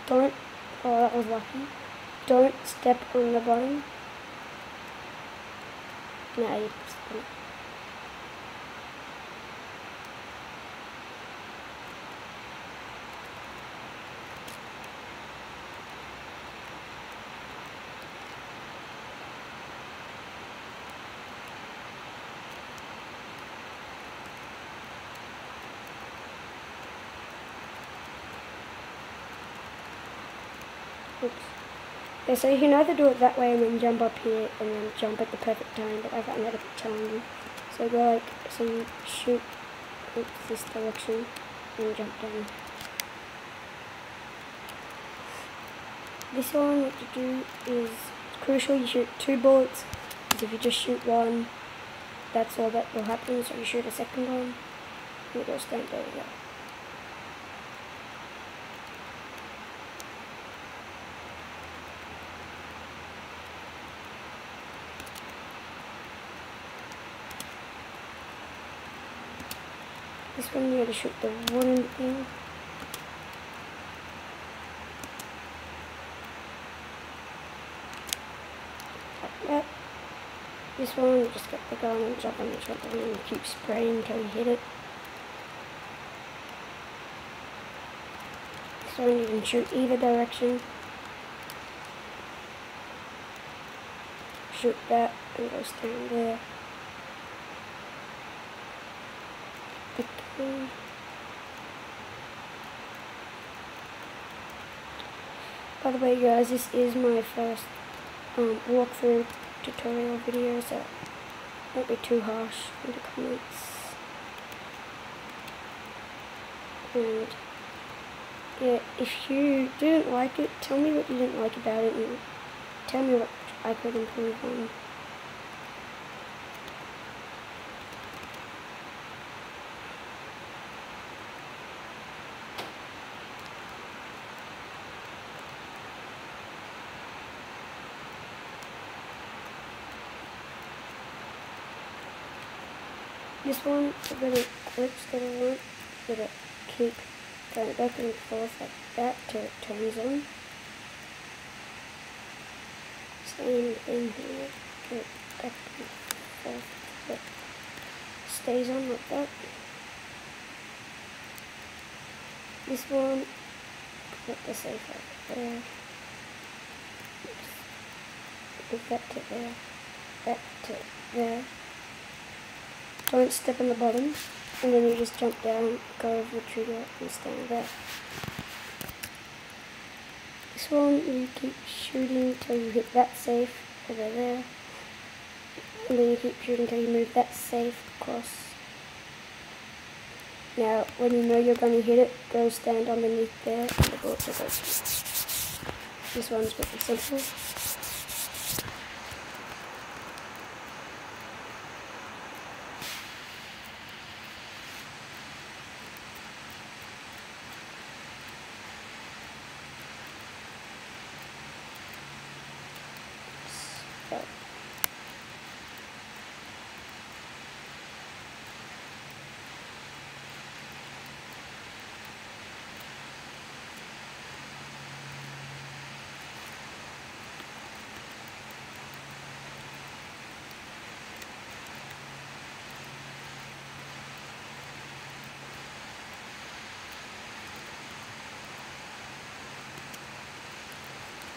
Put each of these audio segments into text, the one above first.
don't, oh that was lucky, don't step on the bottom. Now you step on it. Oops. Yeah, so you can either do it that way and then jump up here and then jump at the perfect time, but I found that a bit challenging. So go like, so you shoot this direction and jump down. This one, what you do is crucial, you shoot 2 bullets, because if you just shoot one, that's all that will happen, so you shoot a second one, and it goes stand over there. This one you gotta shoot the wooden thing. Like that. This one you just get the gun and jump on the trampoline and keep spraying until you hit it. This one you can shoot either direction. Shoot that and go stand there. By the way guys, this is my first walkthrough tutorial video, so don't be too harsh in the comments. And yeah, if you didn't like it, tell me what you didn't like about it and tell me what I could improve on. This one, a bit of clips that I want, that I keep going back and forth like that till it turns on. Same thing here, get it back and forth till it stays on like that. This one, put the safe right there. Move that to there, that to there. Don't step on the bottom, and then you just jump down, go over the trigger, and stand there. This one, you keep shooting till you hit that safe over there, and then you keep shooting till you move that safe across. Now, when you know you're going to hit it, go stand underneath there, and the bullets will go through. This one's pretty simple.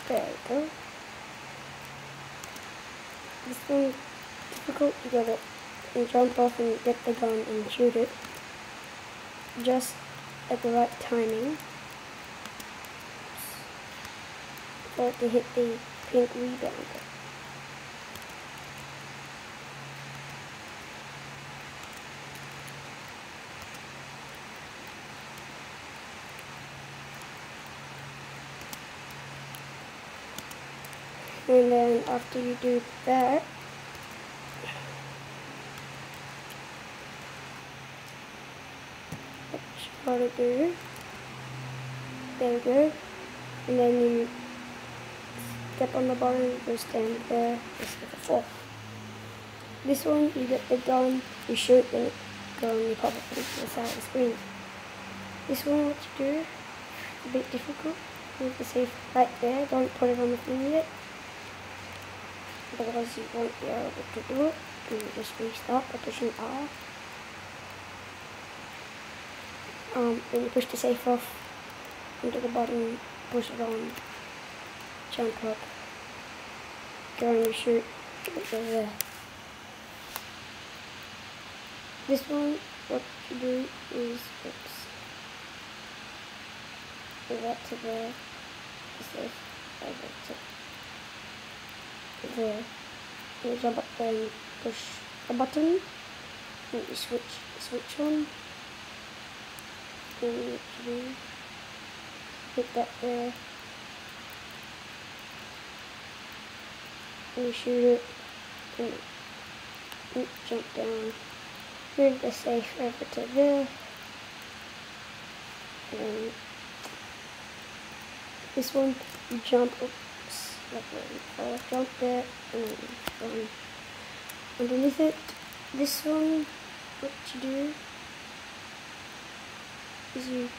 There we go. This one's difficult. You gotta jump off and get the gun and shoot it just at the right timing for it to hit the pink rebounder. And then after you do that, what you gotta do, there we go, and then you step on the bottom, go stand there, just like a fall. This one, you get the gun, you shoot, then it goes and you pop it to the side of the screen. This one, what you do, a bit difficult. Leave the safe right there. Don't put it on the thing yet, otherwise you won't be able to do it. And you just restart by pushing R. Then you push the safe off into the bottom, push it on, jump up, go and shoot, it goes there. This one, what you do is, go back to the safe, over to there. You jump up there and push the button, and you switch on, and you do hit that there, and you shoot it, and you jump down, move the safe over to there, and then this one, you jump, oops, like where jump there, and then run underneath it. This one, what you do is you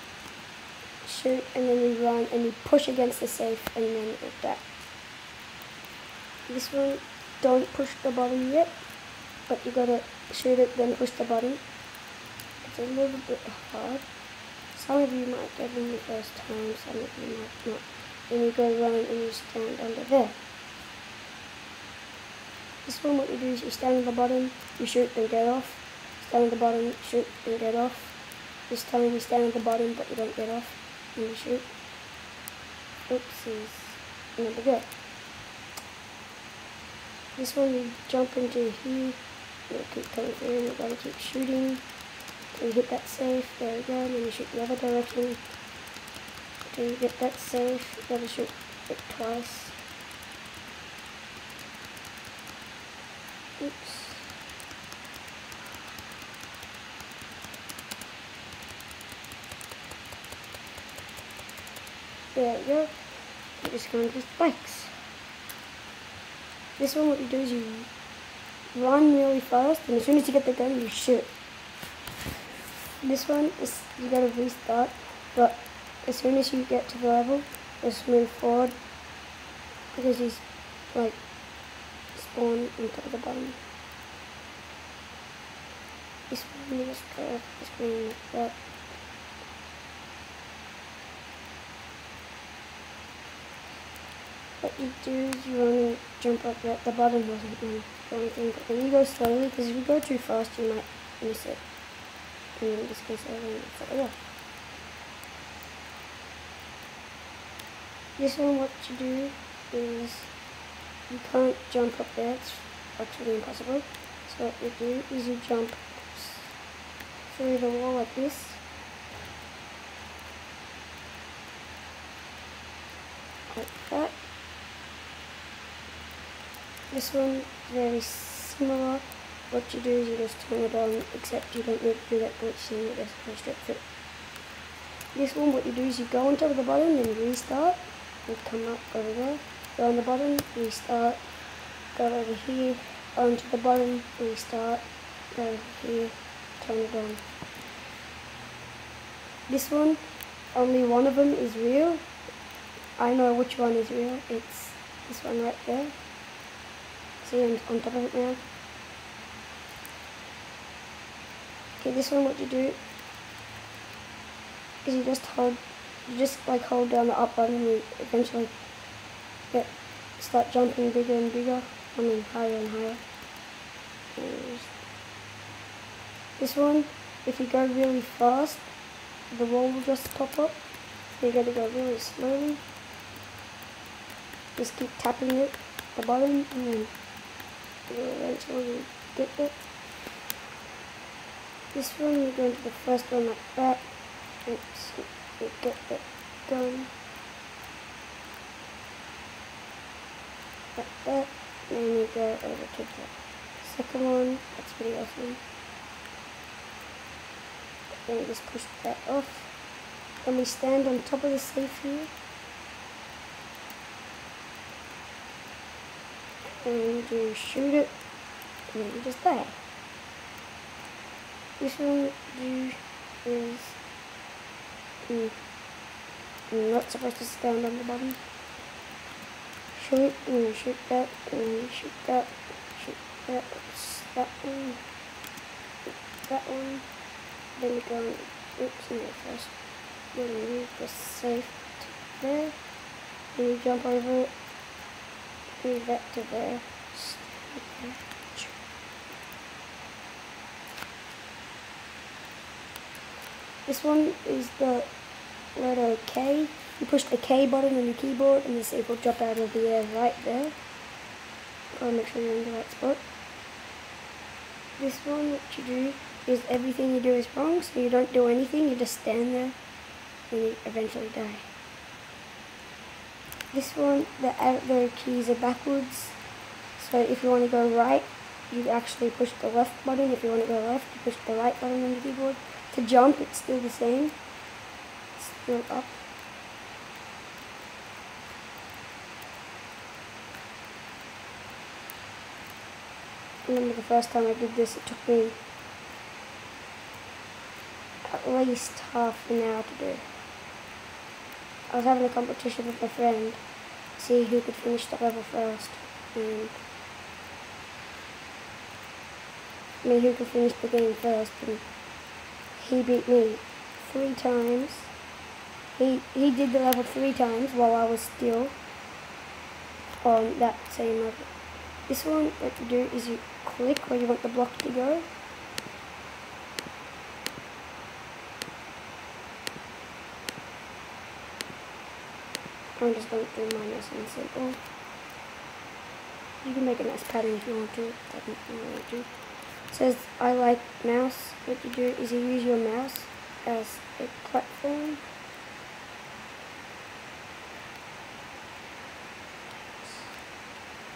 shoot, and then you run, and you push against the safe, and then that. This one, don't push the button yet, but you gotta shoot it, then push the button. It's a little bit hard. Some of you might get them the first time, some of you might not. Then you go run and you stand under there. This one, what you do is you stand on the bottom, you shoot, then get off. Stand on the bottom, shoot, then get off. This time you stand on the bottom, but you don't get off, and you shoot. Oopsies. And then you go. This one, you jump into here, you keep coming through, and you gotta keep shooting. You hit that safe, there we go, and then you shoot the other direction. Until you get that safe, you gotta shoot it twice. Oops. There we go. You're just going to spikes. This one, what you do is you run really fast, and as soon as you get the gun, you shoot. This one is, you gotta restart, but as soon as you get to the level, just move forward, because he's like spawn on top of the bottom. This one, you just go off the screen like that. What you do is you run and jump up there. The bottom wasn't on or anything, but when you go slowly, because if you go too fast, you might miss it. And in this case, I went further off. This one, what you do is you can't jump up there, it's actually impossible. So what you do is you jump through the wall like this. Like that. This one, very similar. What you do is you just turn it on, except you don't need to do that glitching, you just go straight through. This one, what you do is you go on top of the bottom, then restart, and come up over there, go on the bottom, restart, go over here, onto the bottom, restart, go over here, turn it on. This one, only one of them is real. I know which one is real, it's this one right there. See, I'm on top of it now. Okay, this one, what you do is you just hold down the up button, and you eventually start jumping bigger and bigger. I mean higher and higher. And this one, if you go really fast, the wall will just pop up. So you gotta go really slowly. Just keep tapping it, the bottom, and then you'll eventually get it. This one, you go into the first one like that. Oops, you get that gun. Like that. And then you go over to the second one. That's pretty awesome. Then you just push that off. Then we stand on top of the safe here. And you shoot it. And then you just die. This one you do is You're not supposed to stand on the bottom. Shoot, and then shoot that, and then shoot that, shoot that, that one, that one. Then you go and, oops, no, first. Then you press safe to there. Then you jump over it, move that to there. Okay. This one is the letter K. You push the K button on your keyboard and the safe will drop out of the air right there. Gotta make sure you're in the right spot. This one, what you do is everything you do is wrong, so you don't do anything, you just stand there and you eventually die. This one, the keys are backwards, so if you want to go right, you actually push the left button. If you want to go left, you push the right button on the keyboard. To jump, it's still the same. It's still up. I remember the first time I did this, it took me at least half an hour to do. I was having a competition with my friend to see who could finish the level first, and who could finish the game first, and he beat me 3 times. He did the level 3 times while I was still on that same level. This one, what you do is you click where you want the block to go. I'm just going to do mine nice and simple. You can make a nice pattern if you want to. I don't really want to. It says I like mouse. What you do is you use your mouse as a platform.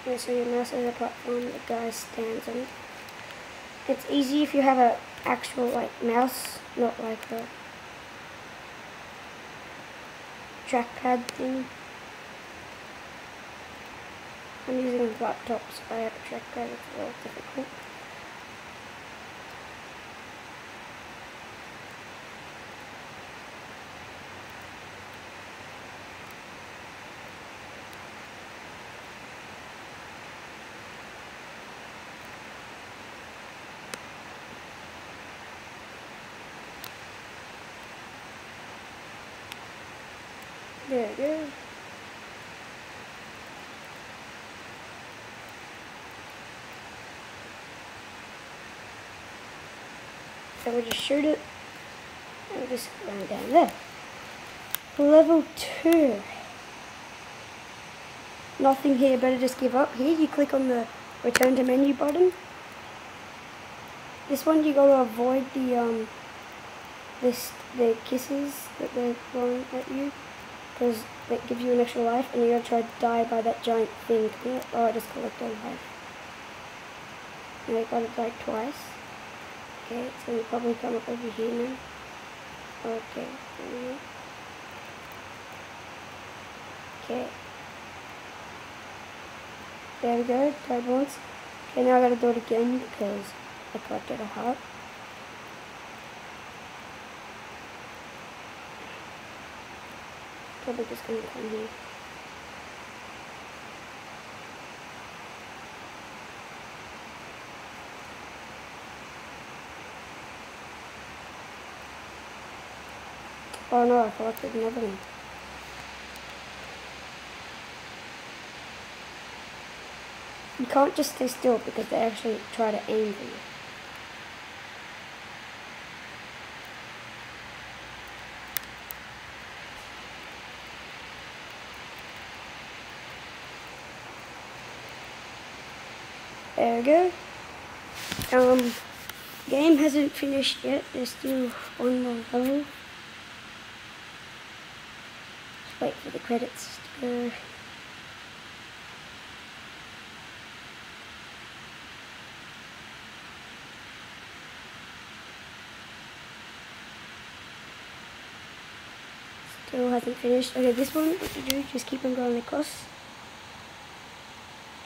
Okay, so your mouse is a platform, the guy stands on it. It's easy if you have an actual mouse, not like a trackpad thing. I'm using a laptop, so I have a trackpad, it's a little difficult. There it goes. So we just shoot it and just run down there. Level 2. Nothing here, better just give up. Here you click on the return to menu button. This one you got to avoid the kisses that they're throwing at you, because that gives you an extra life, and you gotta try to die by that giant thing. Oh, I just collected a life. And I gotta die twice. Okay, it's gonna probably come up over here now. Okay. Okay. There we go, died once. Okay, now I gotta do it again because I collected a heart. Probably just gonna come here. Oh no, I collected another one. You can't just stay still because they actually try to aim for you. There we go. Game hasn't finished yet. They're still on the level. Just wait for the credits to go. Still hasn't finished. Okay, this one, what you do, just keep on going across.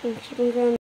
And keep on going